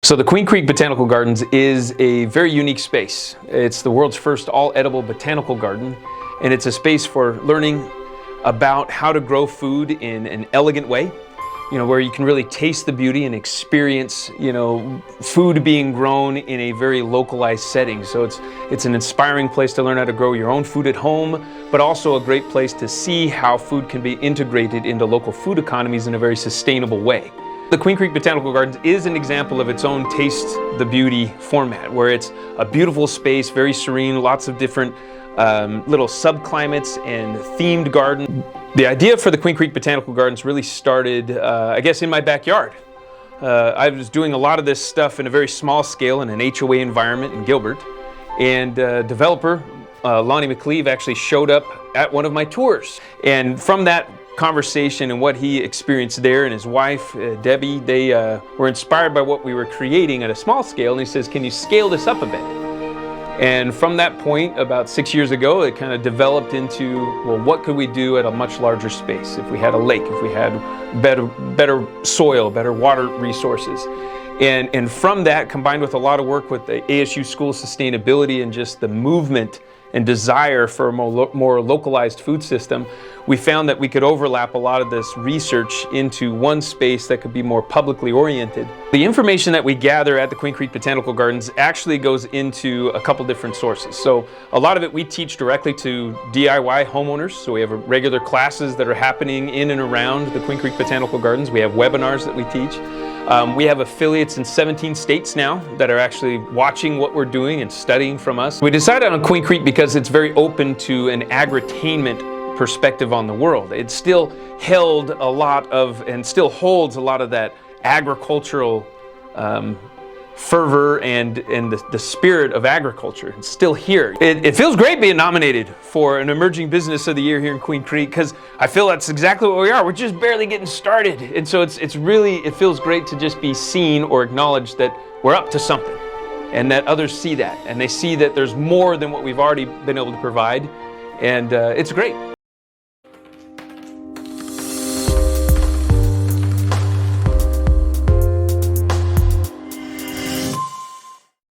So the Queen Creek Botanical Gardens is a very unique space. It's the world's first all-edible botanical garden, and it's a space for learning about how to grow food in an elegant way, where you can really taste the beauty and experience, food being grown in a very localized setting. So it's an inspiring place to learn how to grow your own food at home, but also a great place to see how food can be integrated into local food economies in a very sustainable way. The Queen Creek Botanical Gardens is an example of its own taste the beauty format, where it's a beautiful space, very serene, lots of different little subclimates and themed gardens. The idea for the Queen Creek Botanical Gardens really started, I guess, in my backyard. I was doing a lot of this stuff in a very small scale in an HOA environment in Gilbert, and developer Lonnie McLeave actually showed up at one of my tours. And from that conversation and what he experienced there, and his wife Debbie, they were inspired by what we were creating at a small scale, and he says, "Can you scale this up a bit?" And from that point, about 6 years ago, it kind of developed into, well, what could we do at a much larger space? If we had a lake, if we had better soil, better water resources. And from that, combined with a lot of work with the ASU school sustainability and just the movement and desire for a more localized food system, we found that we could overlap a lot of this research into one space that could be more publicly oriented. The information that we gather at the Queen Creek Botanical Gardens actually goes into a couple different sources. So a lot of it we teach directly to DIY homeowners. So we have regular classes that are happening in and around the Queen Creek Botanical Gardens. We have webinars that we teach. We have affiliates in 17 states now that are actually watching what we're doing and studying from us. We decided on Queen Creek because it's very open to an agritainment perspective on the world. It still held a lot of, and still holds a lot of that agricultural fervor and the spirit of agriculture. It's still here. It feels great being nominated for an Emerging Business of the Year here in Queen Creek, because I feel that's exactly what we are. We're just barely getting started. And so it feels great to just be seen or acknowledged that we're up to something, and that others see that, and they see that there's more than what we've already been able to provide. And it's great.